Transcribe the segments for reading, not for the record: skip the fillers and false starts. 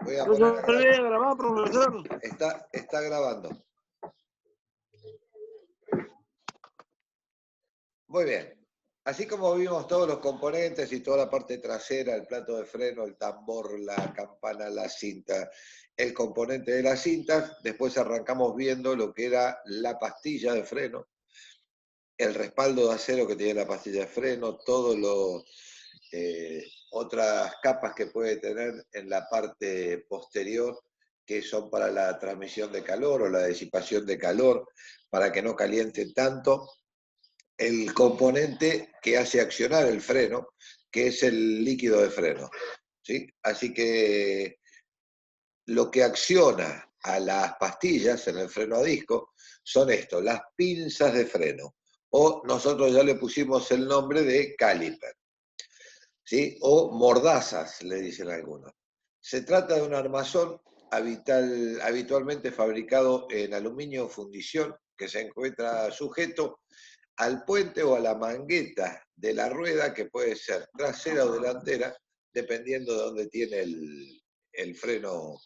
Voy a No se poner acá. olvide de grabar, profesor. Está grabando. Muy bien. Así como vimos todos los componentes y toda la parte trasera, el plato de freno, el tambor, la campana, la cinta, el componente de las cintas, después arrancamos viendo lo que era la pastilla de freno, el respaldo de acero que tiene la pastilla de freno, todos los otras capas que puede tener en la parte posterior, que son para la transmisión de calor o la disipación de calor, para que no caliente tanto. El componente que hace accionar el freno, que es el líquido de freno, ¿sí? Así que lo que acciona a las pastillas en el freno a disco son esto, las pinzas de freno, o nosotros ya le pusimos el nombre de caliper, ¿sí? O mordazas, le dicen algunos. Se trata de un armazón habitualmente fabricado en aluminio fundición, que se encuentra sujeto al puente o a la mangueta de la rueda, que puede ser trasera o delantera, dependiendo de dónde tiene el freno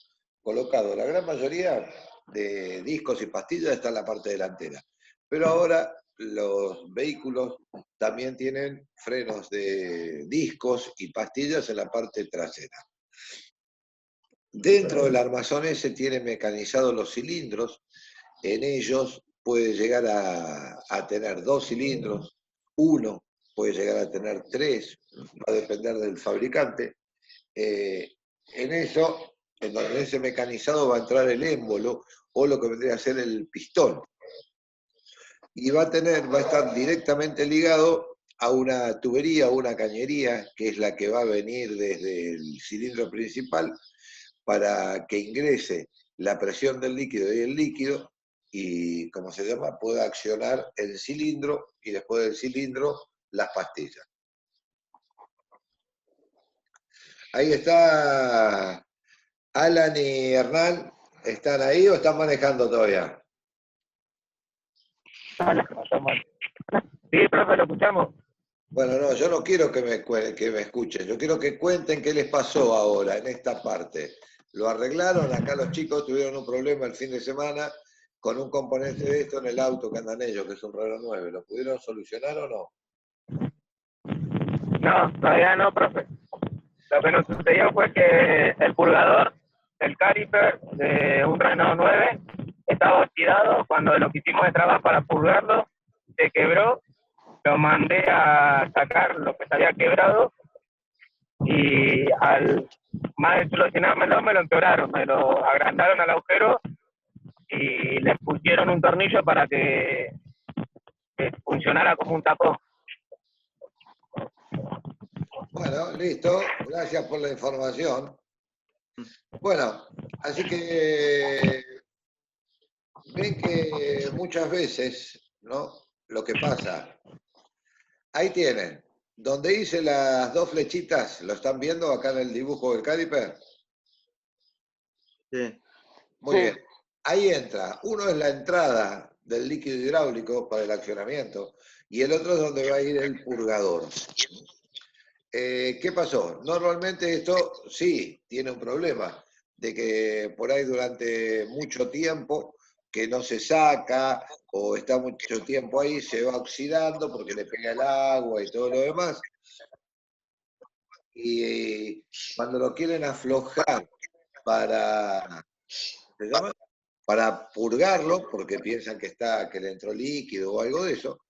colocado. La gran mayoría de discos y pastillas está en la parte delantera, pero ahora los vehículos también tienen frenos de discos y pastillas en la parte trasera. Dentro del armazón ese tiene mecanizados los cilindros. En ellos puede llegar a tener 2 cilindros, uno puede llegar a tener 3, va a depender del fabricante. En eso, en ese mecanizado va a entrar el émbolo o lo que vendría a ser el pistón. Y va a estar directamente ligado a una tubería o una cañería, que es la que va a venir desde el cilindro principal, para que ingrese la presión del líquido y el líquido, y como se llama, pueda accionar el cilindro y después del cilindro las pastillas. Ahí está Alan y Hernán. ¿Están ahí o están manejando todavía? Sí, profe, lo escuchamos. Bueno, no, yo no quiero que me escuchen, yo quiero que cuenten qué les pasó ahora en esta parte. ¿Lo arreglaron? Acá los chicos tuvieron un problema el fin de semana con un componente de esto en el auto que andan ellos, que es un Renault 9. ¿Lo pudieron solucionar o no? No, todavía no, profe. Lo que nos sucedió fue que el purgador del caliper de un Renault 9 estaba oxidado. Cuando lo quisimos de trabajo para purgarlo, se quebró. Lo mandé a sacar lo que se había quebrado y al más de solucionármelo me lo empeoraron, me lo agrandaron al agujero y le pusieron un tornillo para que funcionara como un tapón. Bueno, listo. Gracias por la información. Bueno, así que ven que muchas veces, ¿no? Lo que pasa, ahí tienen, donde hice las 2 flechitas, ¿lo están viendo acá en el dibujo del caliper? Sí. Muy bien. Ahí entra, uno es la entrada del líquido hidráulico para el accionamiento y el otro es donde va a ir el purgador. ¿Qué pasó? Normalmente esto sí tiene un problema, de que por ahí durante mucho tiempo que no se saca o está mucho tiempo ahí, se va oxidando porque le pega el agua y todo lo demás. Y cuando lo quieren aflojar para, ¿se llama? Para purgarlo, porque piensan que le entró líquido o algo de eso,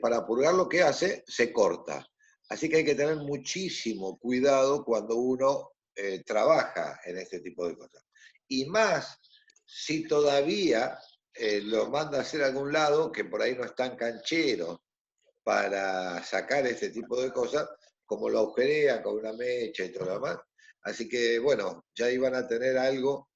para purgarlo, ¿qué hace? Se corta. Así que hay que tener muchísimo cuidado cuando uno trabaja en este tipo de cosas. Y más si todavía lo manda a hacer a algún lado, que por ahí no es tan canchero para sacar este tipo de cosas, como lo agujerea con una mecha y todo lo demás. Así que, bueno, ya iban a tener algo.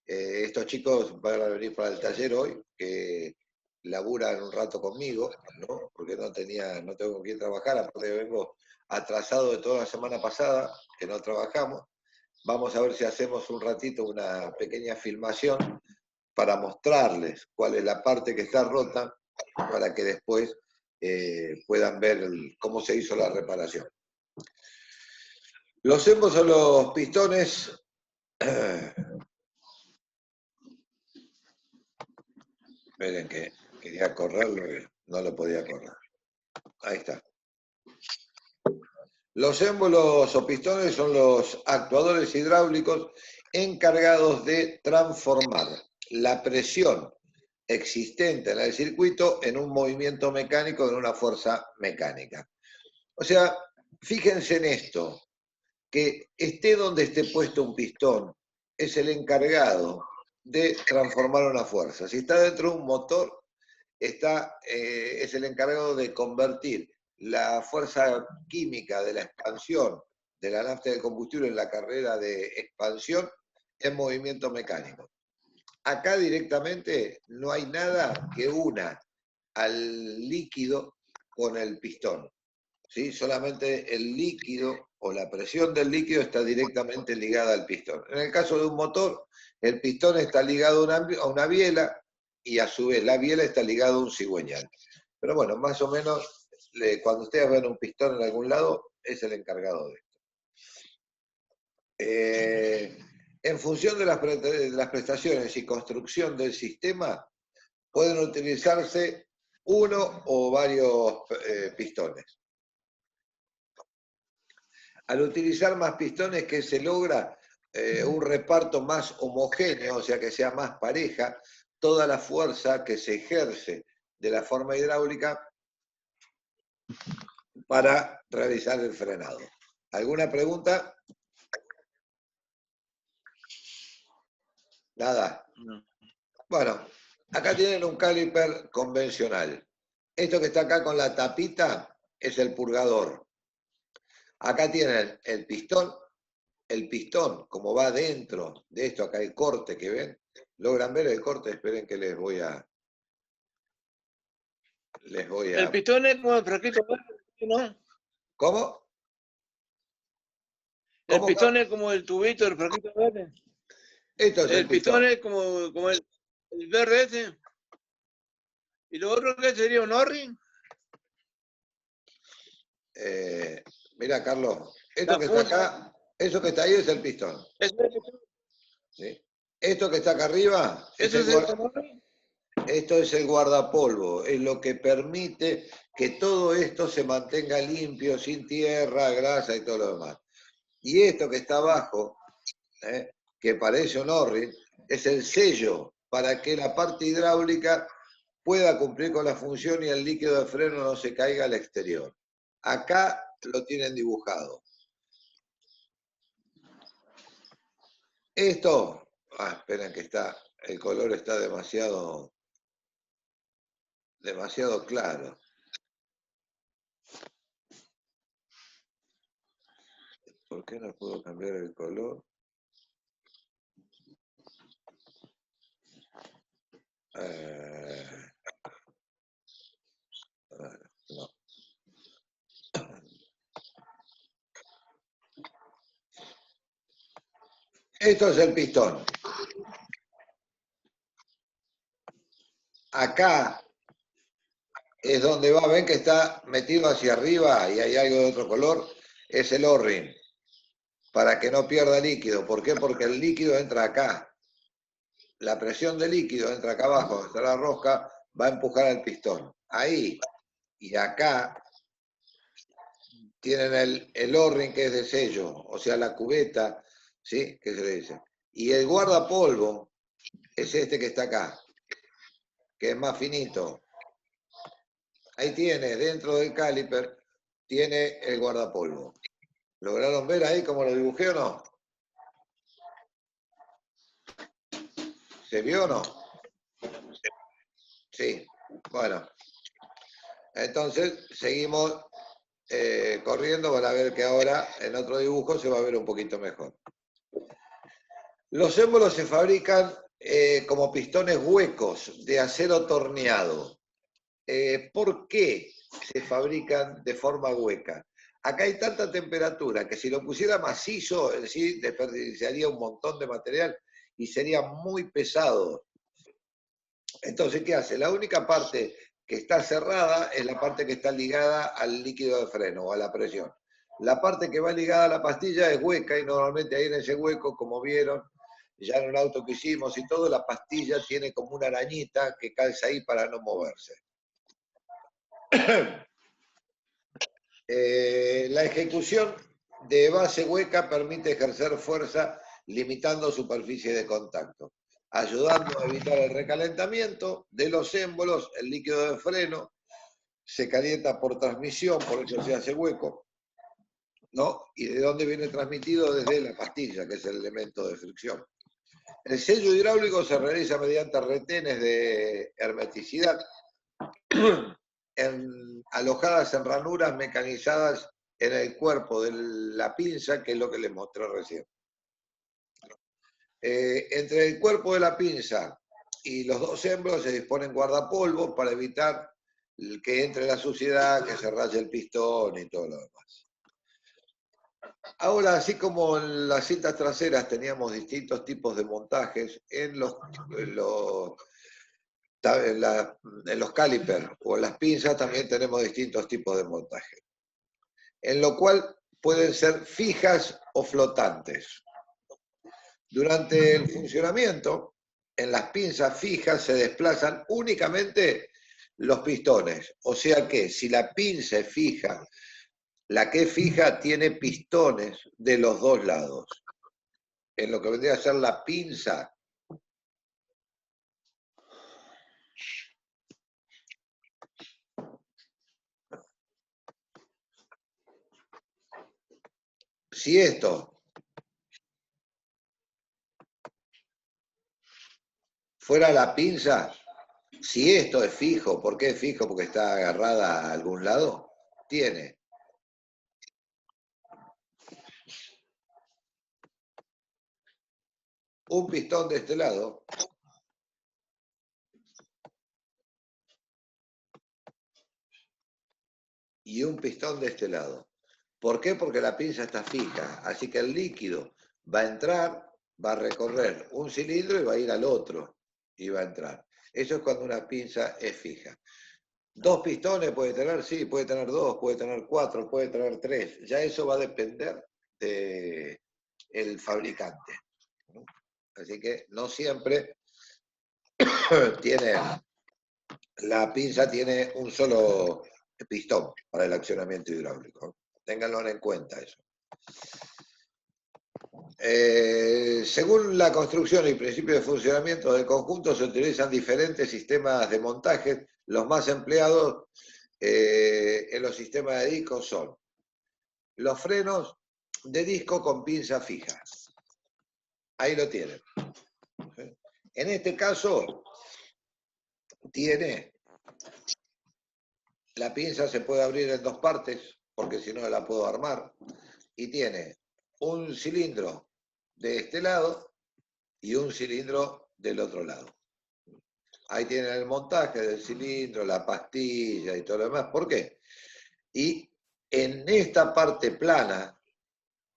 Estos chicos van a venir para el taller hoy, que laburan un rato conmigo, ¿no? Porque no tengo con quién trabajar, aparte vengo atrasado de toda la semana pasada, que no trabajamos. Vamos a ver si hacemos un ratito una pequeña filmación para mostrarles cuál es la parte que está rota, para que después puedan ver cómo se hizo la reparación. Los embos son los pistones Miren que quería correrlo y no lo podía correr. Ahí está. Los émbolos o pistones son los actuadores hidráulicos encargados de transformar la presión existente en el circuito en un movimiento mecánico, en una fuerza mecánica. O sea, fíjense en esto, que esté donde esté puesto un pistón, es el encargado de transformar una fuerza. Si está dentro de un motor, es el encargado de convertir la fuerza química de la expansión de la nafta de combustible en la carrera de expansión en movimiento mecánico. Acá directamente no hay nada que una al líquido con el pistón, ¿sí? Solamente el líquido o la presión del líquido está directamente ligada al pistón. En el caso de un motor, el pistón está ligado a una biela y a su vez la biela está ligada a un cigüeñal. Pero bueno, más o menos, cuando ustedes ven un pistón en algún lado, es el encargado de esto. En función de las prestaciones y construcción del sistema, pueden utilizarse uno o varios pistones. Al utilizar más pistones, que se logra un reparto más homogéneo, o sea que sea más pareja, toda la fuerza que se ejerce de la forma hidráulica para realizar el frenado. ¿Alguna pregunta? Nada. Bueno, acá tienen un caliper convencional. Esto que está acá con la tapita es el purgador. Acá tienen el pistón, como va dentro de esto, acá el corte que ven. ¿Logran ver el corte? Esperen que les voy a... El pistón es como el frasquito verde, ¿no? ¿Cómo? El pistón es como el tubito del frasquito verde. Esto es el pistón es como el verde ese. ¿Y lo otro qué sería un O-ring? Mira, Carlos, esto que está acá, eso que está ahí es el pistón. ¿Sí? Esto que está acá arriba, esto es el guardapolvo, es lo que permite que todo esto se mantenga limpio, sin tierra, grasa y todo lo demás. Y esto que está abajo, que parece un O-ring, es el sello para que la parte hidráulica pueda cumplir con la función y el líquido de freno no se caiga al exterior. Acá lo tienen dibujado. Esto, esperen que el color está demasiado claro. ¿Por qué no puedo cambiar el color? No. Esto es el pistón. Acá es donde va, ven que está metido hacia arriba y hay algo de otro color, es el O-ring, para que no pierda líquido. ¿Por qué? Porque el líquido entra acá. La presión del líquido entra acá abajo, donde está la rosca, va a empujar al pistón. Ahí y acá tienen el O-ring, que es de sello, o sea, la cubeta, ¿sí? ¿Qué se le dice? Y el guardapolvo es este que está acá, que es más finito. Ahí tiene, dentro del caliper, tiene el guardapolvo. ¿Lograron ver ahí cómo lo dibujé o no? ¿Se vio o no? Sí. Bueno. Entonces, seguimos corriendo para ver que ahora en otro dibujo se va a ver un poquito mejor. Los émbolos se fabrican como pistones huecos de acero torneado. ¿Por qué se fabrican de forma hueca? Acá hay tanta temperatura que si lo pusiera macizo, en sí desperdiciaría un montón de material y sería muy pesado. Entonces, ¿qué hace? La única parte que está cerrada es la parte que está ligada al líquido de freno o a la presión. La parte que va ligada a la pastilla es hueca y normalmente ahí en ese hueco, como vieron, ya en un auto que hicimos y todo, la pastilla tiene como una arañita que calza ahí para no moverse. La ejecución de base hueca permite ejercer fuerza limitando superficie de contacto, ayudando a evitar el recalentamiento de los émbolos. El líquido de freno se calienta por transmisión, por eso se hace hueco, ¿no? ¿Y de dónde viene transmitido? Desde la pastilla, que es el elemento de fricción. El sello hidráulico se realiza mediante retenes de hermeticidad alojadas en ranuras mecanizadas en el cuerpo de la pinza, que es lo que les mostré recién. Entre el cuerpo de la pinza y los dos émbolos se disponen guardapolvos para evitar que entre la suciedad, que se raye el pistón y todo lo demás. Ahora, así como en las cintas traseras teníamos distintos tipos de montajes, en los calipers o en las pinzas también tenemos distintos tipos de montaje, en lo cual pueden ser fijas o flotantes. Durante el funcionamiento, en las pinzas fijas se desplazan únicamente los pistones, o sea que si la pinza es fija, la que es fija tiene pistones de los dos lados. En lo que vendría a ser la pinza, si esto fuera la pinza, si esto es fijo, ¿por qué es fijo? Porque está agarrada a algún lado, tiene un pistón de este lado y un pistón de este lado. ¿Por qué? Porque la pinza está fija, así que el líquido va a entrar, va a recorrer un cilindro y va a ir al otro y va a entrar. Eso es cuando una pinza es fija. ¿Dos pistones puede tener? Sí, puede tener dos, puede tener cuatro, puede tener tres. Ya eso va a depender del fabricante. Así que no siempre tiene, la pinza tiene un solo pistón para el accionamiento hidráulico. Ténganlo en cuenta eso. Según la construcción y principio de funcionamiento del conjunto, se utilizan diferentes sistemas de montaje. Los más empleados en los sistemas de disco son los frenos de disco con pinza fija. Ahí lo tienen. En este caso, tiene la pinza, se puede abrir en dos partes, porque si no la puedo armar, y tiene un cilindro de este lado y un cilindro del otro lado. Ahí tienen el montaje del cilindro, la pastilla y todo lo demás. ¿Por qué? Y en esta parte plana,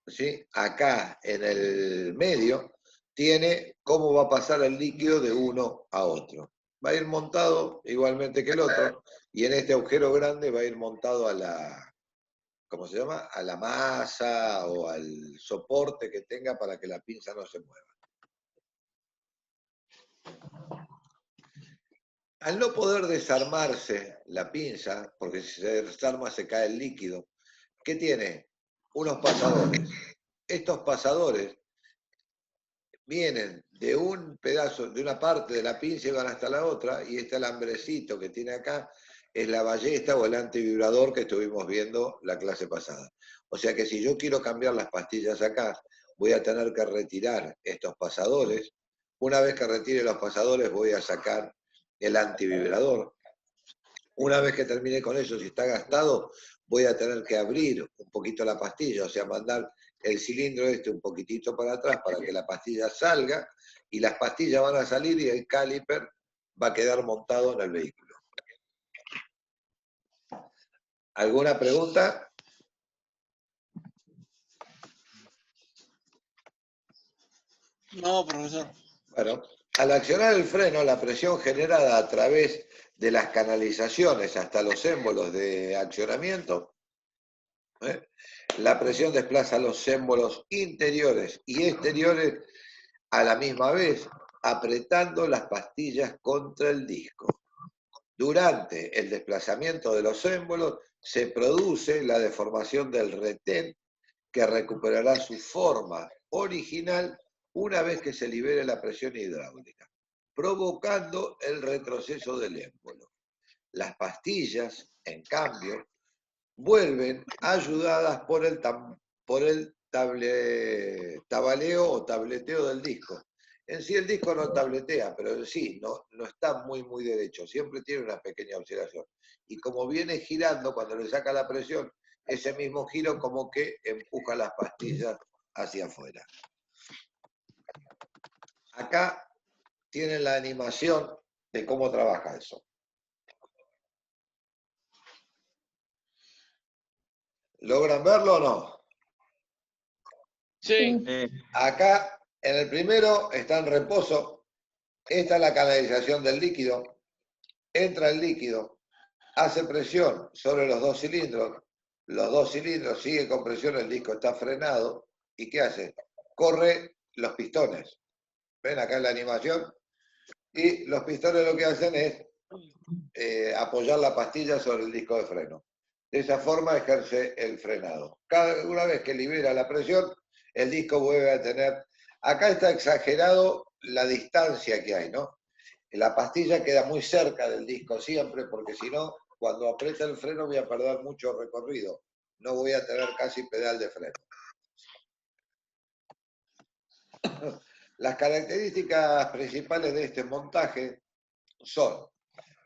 ¿sí? Acá en el medio, tiene cómo va a pasar el líquido de uno a otro. Va a ir montado igualmente que el otro, y en este agujero grande va a ir montado a la, ¿cómo se llama? A la masa o al soporte que tenga para que la pinza no se mueva. Al no poder desarmarse la pinza, porque si se desarma se cae el líquido, ¿qué tiene? Unos pasadores. Estos pasadores vienen de un pedazo, de una parte de la pinza y van hasta la otra, y este alambrecito que tiene acá es la ballesta o el antivibrador que estuvimos viendo la clase pasada. O sea que si yo quiero cambiar las pastillas acá, voy a tener que retirar estos pasadores. Una vez que retire los pasadores, voy a sacar el antivibrador. Una vez que termine con eso, si está gastado, voy a tener que abrir un poquito la pastilla, o sea, mandar el cilindro este un poquitito para atrás para que la pastilla salga, y las pastillas van a salir y el caliper va a quedar montado en el vehículo. ¿Alguna pregunta? No, profesor. Bueno, al accionar el freno, la presión generada a través de las canalizaciones hasta los émbolos de accionamiento, la presión desplaza los émbolos interiores y exteriores a la misma vez apretando las pastillas contra el disco. Durante el desplazamiento de los émbolos se produce la deformación del retén, que recuperará su forma original una vez que se libere la presión hidráulica, provocando el retroceso del émbolo. Las pastillas, en cambio, vuelven ayudadas por el tabaleo o tableteo del disco. En sí el disco no tabletea, pero en sí no está muy derecho, siempre tiene una pequeña oscilación. Y como viene girando, cuando le saca la presión, ese mismo giro como que empuja las pastillas hacia afuera. Acá tienen la animación de cómo trabaja eso. ¿Logran verlo o no? Sí. Acá, en el primero, está en reposo. Esta es la canalización del líquido. Entra el líquido, hace presión sobre los dos cilindros. Los dos cilindros siguen con presión, el disco está frenado. ¿Y qué hace? Corre los pistones. ¿Ven acá en la animación? Y los pistones lo que hacen es apoyar la pastilla sobre el disco de freno. De esa forma ejerce el frenado. Una vez que libera la presión, el disco vuelve a tener... Acá está exagerado la distancia que hay, ¿no? La pastilla queda muy cerca del disco siempre, porque si no, cuando aprieta el freno voy a perder mucho recorrido. No voy a tener casi pedal de freno. Las características principales de este montaje son: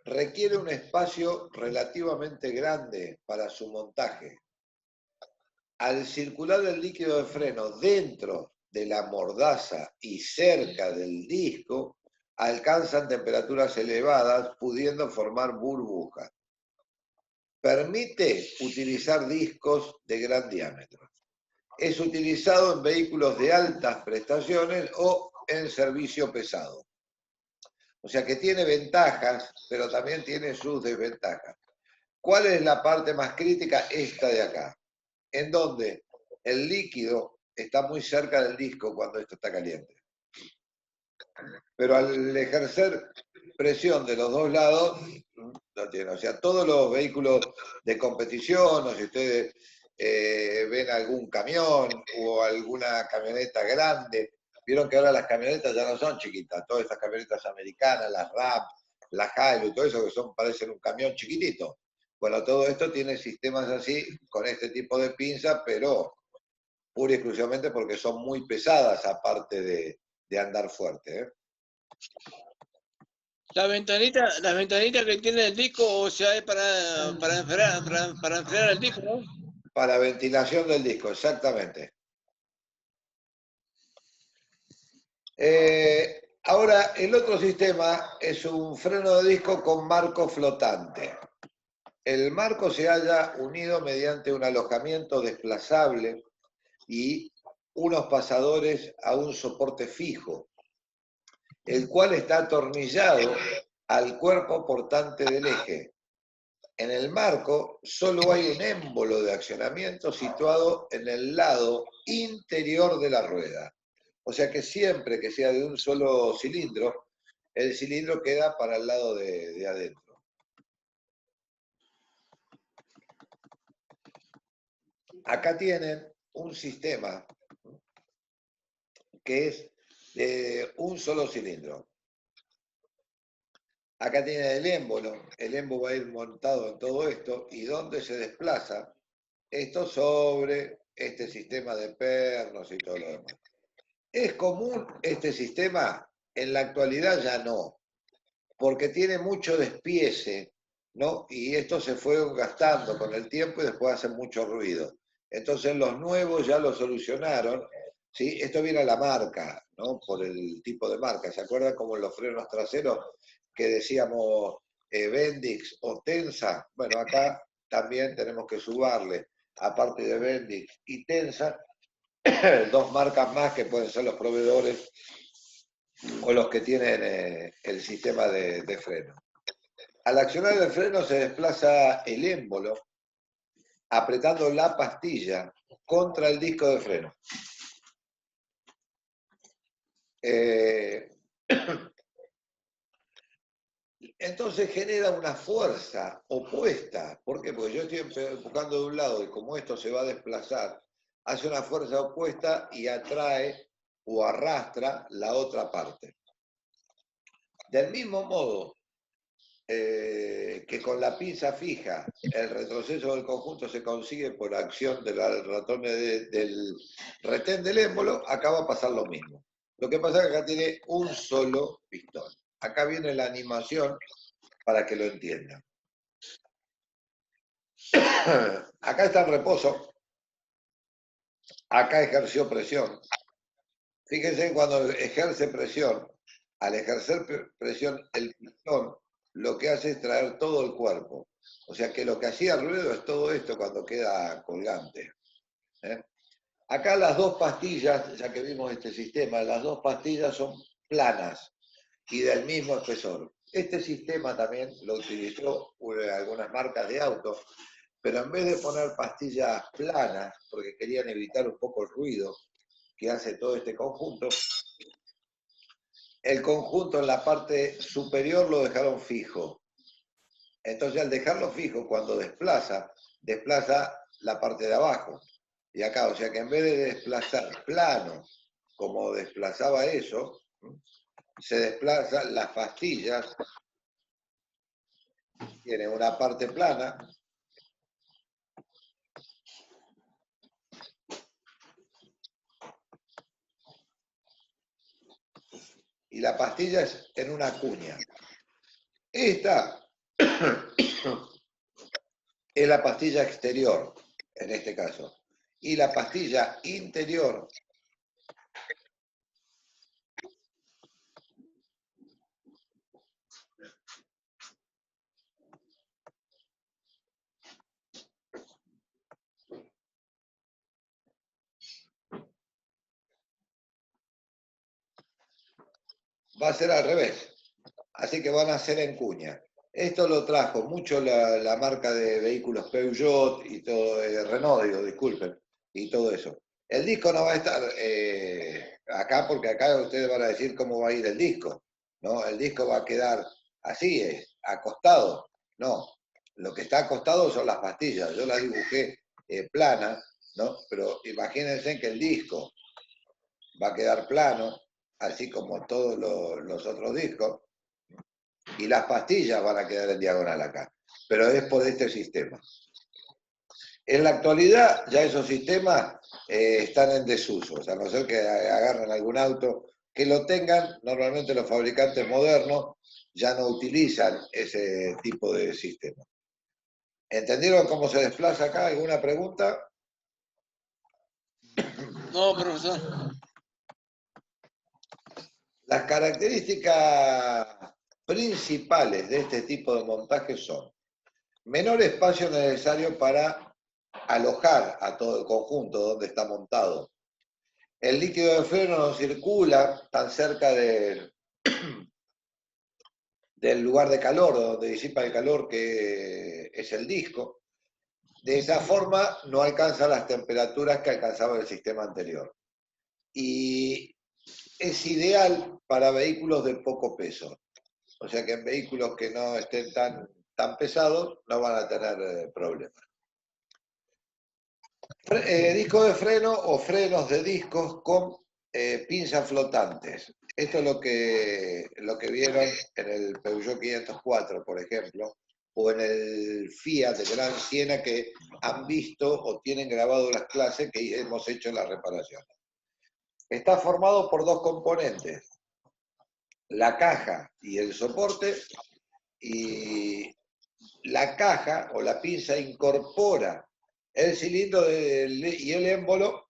requiere un espacio relativamente grande para su montaje. Al circular el líquido de freno dentro de la mordaza y cerca del disco, alcanzan temperaturas elevadas, pudiendo formar burbujas. Permite utilizar discos de gran diámetro. Es utilizado en vehículos de altas prestaciones o en servicio pesado. O sea que tiene ventajas, pero también tiene sus desventajas. ¿Cuál es la parte más crítica? Esta de acá, en donde el líquido está muy cerca del disco cuando esto está caliente. Pero al ejercer presión de los dos lados, no tiene. O sea, todos los vehículos de competición, o si ustedes ven algún camión o alguna camioneta grande, vieron que ahora las camionetas ya no son chiquitas, todas estas camionetas americanas, las Ram, las Hilux, todo eso que parecen un camión chiquitito. Bueno, todo esto tiene sistemas así, con este tipo de pinzas, pero pura y exclusivamente porque son muy pesadas, aparte de andar fuerte, ¿eh? La ventanita que tiene el disco, o sea, es para enfriar el disco, ¿no? Para ventilación del disco, exactamente. Ahora, el otro sistema es un freno de disco con marco flotante. El marco se halla unido mediante un alojamiento desplazable y unos pasadores a un soporte fijo, el cual está atornillado al cuerpo portante del eje. En el marco solo hay un émbolo de accionamiento situado en el lado interior de la rueda. O sea que siempre que sea de un solo cilindro, el cilindro queda para el lado de adentro. Acá tienen un sistema que es de un solo cilindro. Acá tienen el émbolo va a ir montado en todo esto, y donde se desplaza esto sobre este sistema de pernos y todo lo demás. ¿Es común este sistema? En la actualidad ya no, porque tiene mucho despiece, ¿no? Y esto se fue gastando con el tiempo y después hace mucho ruido. Entonces los nuevos ya lo solucionaron, ¿sí? Esto viene a la marca, ¿no? Por el tipo de marca. ¿Se acuerdan como los frenos traseros que decíamos Bendix o Tensa? Bueno, acá también tenemos que sumarle, aparte de Bendix y Tensa, dos marcas más que pueden ser los proveedores o los que tienen el sistema de freno. Al accionar el freno se desplaza el émbolo apretando la pastilla contra el disco de freno. Entonces genera una fuerza opuesta. ¿Por qué? Porque yo estoy empujando de un lado y como esto se va a desplazar, hace una fuerza opuesta y atrae o arrastra la otra parte. Del mismo modo que con la pinza fija el retroceso del conjunto se consigue por acción del ratón del retén del émbolo, acá va a pasar lo mismo. Lo que pasa es que acá tiene un solo pistón. Acá viene la animación para que lo entiendan. Acá está el reposo. Acá ejerció presión. Fíjense cuando ejerce presión, al ejercer presión, el pistón lo que hace es traer todo el cuerpo. O sea que lo que hacía ruido es todo esto cuando queda colgante. Acá las dos pastillas, ya que vimos este sistema, las dos pastillas son planas y del mismo espesor. Este sistema también lo utilizó algunas marcas de autos, pero en vez de poner pastillas planas, porque querían evitar un poco el ruido que hace todo este conjunto, el conjunto en la parte superior lo dejaron fijo. Entonces al dejarlo fijo, cuando desplaza la parte de abajo. Y acá, o sea que en vez de desplazar plano, como desplazaba eso, se desplazan las pastillas, tiene una parte plana, y la pastilla es en una cuña. Esta es la pastilla exterior, en este caso. Y la pastilla interior va a ser al revés. Así que van a ser en cuña. Esto lo trajo mucho la marca de vehículos Peugeot y todo, Renault, digo, disculpen, y todo eso. El disco no va a estar acá porque acá ustedes van a decir cómo va a ir el disco, ¿no? El disco va a quedar así, acostado. No, lo que está acostado son las pastillas. Yo las dibujé planas, ¿no? Pero imagínense que el disco va a quedar plano, así como todos los otros discos, y las pastillas van a quedar en diagonal acá, pero es por este sistema. En la actualidad ya esos sistemas están en desuso, a no ser que agarren algún auto que lo tengan, normalmente los fabricantes modernos ya no utilizan ese tipo de sistema. ¿Entendieron cómo se desplaza acá? ¿Alguna pregunta? No, profesor. Las características principales de este tipo de montaje son menor espacio necesario para alojar a todo el conjunto donde está montado. El líquido de freno no circula tan cerca del lugar de calor, donde disipa el calor que es el disco. De esa forma no alcanza las temperaturas que alcanzaba el sistema anterior. Y es ideal para vehículos de poco peso. O sea que en vehículos que no estén tan pesados no van a tener problemas. Disco de freno o frenos de discos con pinzas flotantes. Esto es lo que vieron en el Peugeot 504, por ejemplo, o en el Fiat de Gran Siena, que han visto o tienen grabado las clases que hemos hecho en la reparación. Está formado por dos componentes, la caja y el soporte, y la caja o la pinza incorpora el cilindro y el émbolo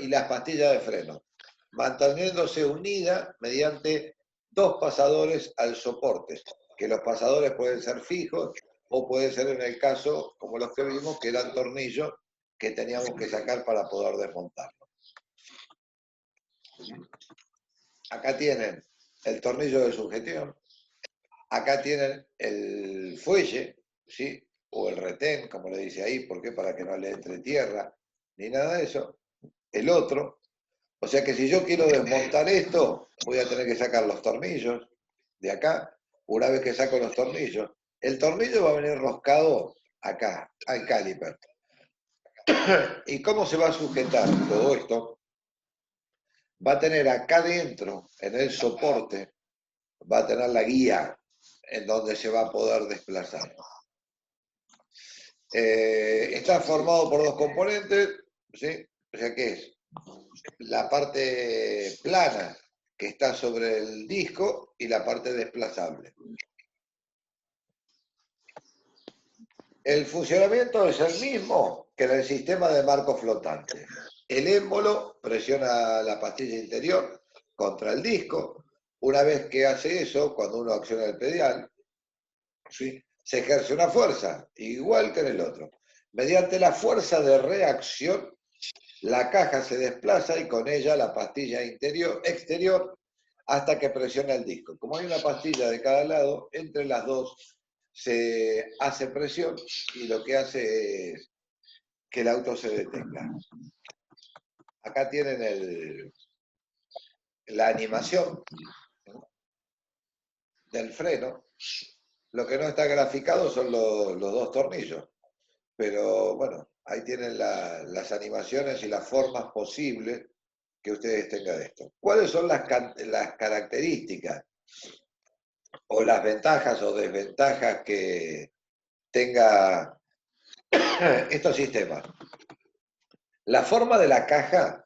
y las pastillas de freno, manteniéndose unida mediante dos pasadores al soporte, que los pasadores pueden ser fijos o pueden ser en el caso, como los que vimos, que eran tornillos que teníamos que sacar para poder desmontarlo. Acá tienen el tornillo de sujeción, acá tienen el fuelle, ¿sí? O el retén, como le dice ahí, ¿por qué? Para que no le entre tierra, ni nada de eso. El otro, O sea que si yo quiero desmontar esto, voy a tener que sacar los tornillos de acá. Una vez que saco los tornillos, el tornillo va a venir roscado acá, al caliper. ¿Y cómo se va a sujetar todo esto? Va a tener acá dentro, en el soporte, va a tener la guía en donde se va a poder desplazar. Está formado por dos componentes, ¿sí? O sea que es la parte plana que está sobre el disco y la parte desplazable. El funcionamiento es el mismo que en el sistema de marco flotante. El émbolo presiona la pastilla interior contra el disco. Una vez que hace eso, cuando uno acciona el pedal, ¿sí?, se ejerce una fuerza, igual que en el otro. Mediante la fuerza de reacción, la caja se desplaza y con ella la pastilla exterior hasta que presiona el disco. Como hay una pastilla de cada lado, entre las dos se hace presión y lo que hace es que el auto se detenga. Acá tienen la animación del freno. Lo que no está graficado son los dos tornillos. Pero bueno, ahí tienen las animaciones y las formas posibles que ustedes tengan de esto. ¿Cuáles son las características o las ventajas o desventajas que tenga estos sistemas? La forma de la caja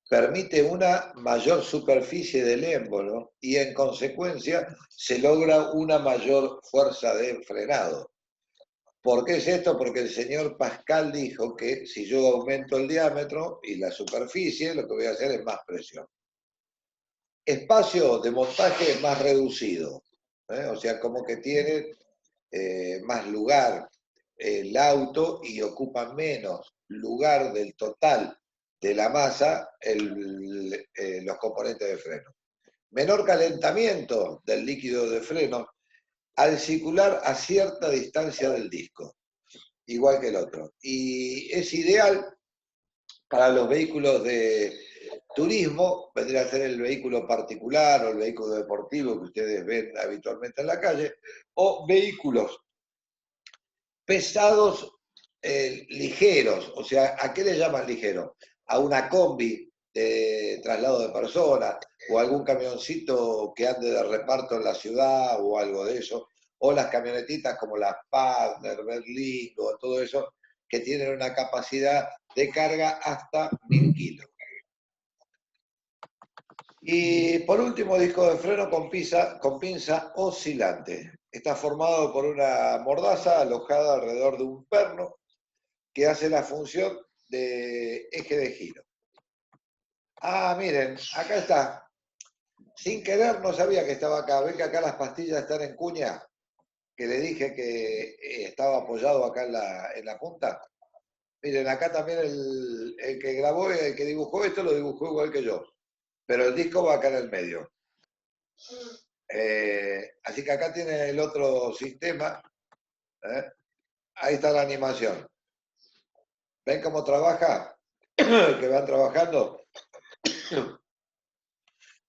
permite una mayor superficie del émbolo y en consecuencia se logra una mayor fuerza de frenado. ¿Por qué es esto? Porque el señor Pascal dijo que si yo aumento el diámetro y la superficie, lo que voy a hacer es más presión. Espacio de montaje más reducido, o sea, como que tiene más lugar el auto y ocupa menos lugar del total de la masa los componentes de freno. Menor calentamiento del líquido de freno al circular a cierta distancia del disco, igual que el otro. Y es ideal para los vehículos de turismo, vendría a ser el vehículo particular o el vehículo deportivo que ustedes ven habitualmente en la calle, o vehículos pesados, ligeros. O sea, ¿a qué le llaman ligero? A una combi de traslado de personas o algún camioncito que ande de reparto en la ciudad o algo de eso, o las camionetitas como las Partner, Berlingo, todo eso, que tienen una capacidad de carga hasta 1000 kilos. Y por último, disco de freno con pinza oscilante. Está formado por una mordaza alojada alrededor de un perno que hace la función de eje de giro. Ah, miren, acá está. Sin querer no sabía que estaba acá. Ven que acá las pastillas están en cuña, que le dije que estaba apoyado acá en la punta. Miren, acá también el que grabó, el que dibujó esto, lo dibujó igual que yo. Pero el disco va acá en el medio. Así que acá tiene el otro sistema. Ahí está la animación. ¿Ven cómo trabaja? Que van trabajando.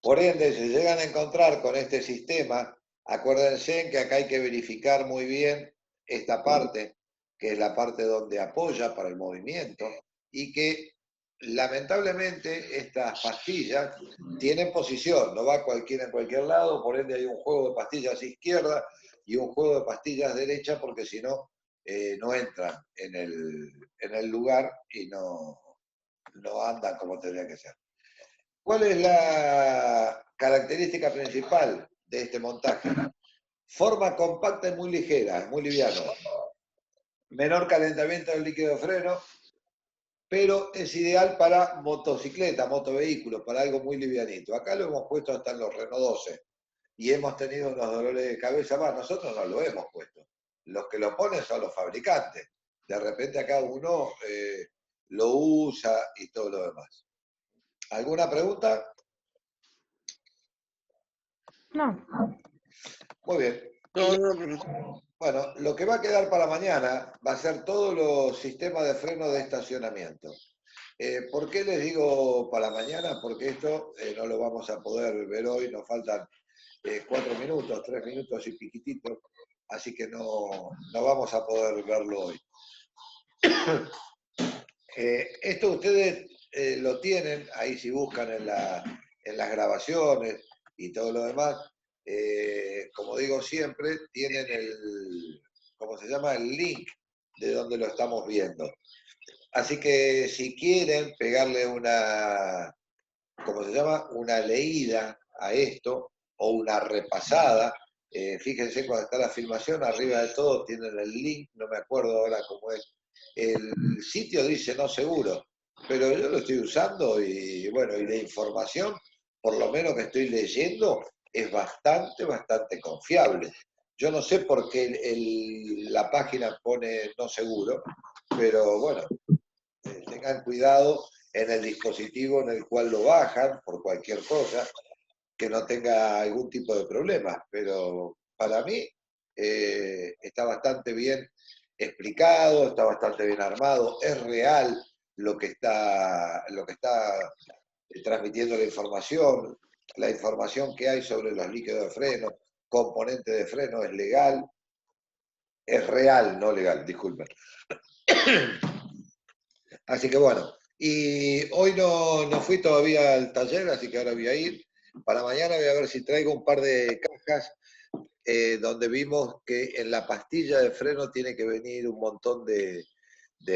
Por ende, si llegan a encontrar con este sistema, acuérdense que acá hay que verificar muy bien esta parte, que es la parte donde apoya para el movimiento, y que lamentablemente estas pastillas tienen posición, no va cualquiera en cualquier lado, por ende hay un juego de pastillas izquierda y un juego de pastillas derecha, porque si no, no entran en el lugar y no andan como tendría que ser. ¿Cuál es la característica principal de este montaje? Forma compacta y muy ligera, muy liviano. Menor calentamiento del líquido de freno, pero es ideal para motocicleta, motovehículos, para algo muy livianito. Acá lo hemos puesto hasta en los Renault 12 y hemos tenido unos dolores de cabeza más. Nosotros no lo hemos puesto. Los que lo ponen son los fabricantes. De repente acá uno lo usa y todo lo demás. ¿Alguna pregunta? No. Muy bien. No. Bueno, lo que va a quedar para mañana va a ser todos los sistemas de freno de estacionamiento. ¿Por qué les digo para mañana? Porque esto no lo vamos a poder ver hoy, nos faltan 4 minutos, 3 minutos y piquititos, así que no vamos a poder verlo hoy. Esto ustedes lo tienen, ahí si buscan en las grabaciones y todo lo demás, como digo siempre, tienen ¿cómo se llama? El link de donde lo estamos viendo. Así que si quieren pegarle ¿cómo se llama? Una leída a esto o una repasada, fíjense cuando está la filmación, arriba de todo tienen el link, no me acuerdo ahora cómo es. El sitio dice no seguro, pero yo lo estoy usando y bueno, y la información, por lo menos que estoy leyendo, es bastante confiable. Yo no sé por qué la página pone no seguro, pero bueno, tengan cuidado en el dispositivo en el cual lo bajan por cualquier cosa, que no tenga algún tipo de problema. Pero para mí está bastante bien explicado, está bastante bien armado, es real lo que está transmitiendo la información que hay sobre los líquidos de freno, componentes de freno es legal, es real, no legal, disculpen. Así que bueno, y hoy no fui todavía al taller, así que ahora voy a ir. Para mañana voy a ver si traigo un par de cajas donde vimos que en la pastilla de freno tiene que venir un montón de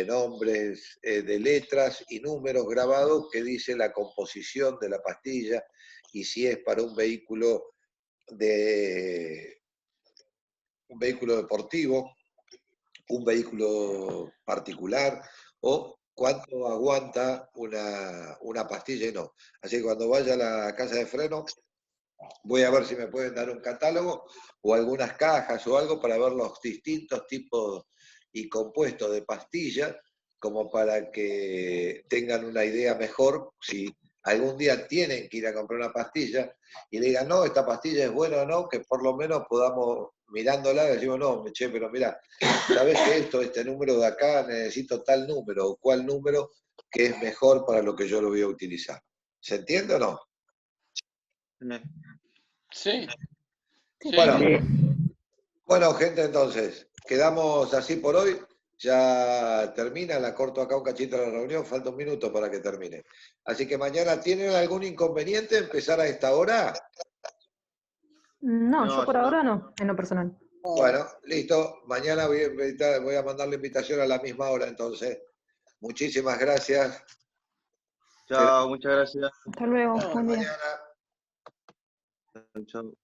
nombres, de letras y números grabados que dice la composición de la pastilla y si es para un vehículo deportivo, un vehículo particular o cuánto aguanta una pastilla y no. Así que cuando vaya a la casa de freno, voy a ver si me pueden dar un catálogo o algunas cajas o algo para ver los distintos tipos y compuestos de pastillas, como para que tengan una idea mejor si algún día tienen que ir a comprar una pastilla y le digan, no, esta pastilla es buena o no, que por lo menos podamos, mirándola, decimos, no, che, pero mira, ¿sabes que este número de acá necesito tal número o cuál número que es mejor para lo que yo lo voy a utilizar? ¿Se entiende o no? Sí. Sí. Bueno, bueno, gente, entonces, quedamos así por hoy. Ya termina, la corto acá un cachito de la reunión, falta un minuto para que termine. Así que mañana, ¿tienen algún inconveniente empezar a esta hora? No, No, yo por yo no. ahora no, en lo personal. Bueno, listo. Mañana voy a mandar la invitación a la misma hora, entonces. Muchísimas gracias. Chao, muchas gracias. Hasta luego, No, buen día. Mañana. Chao.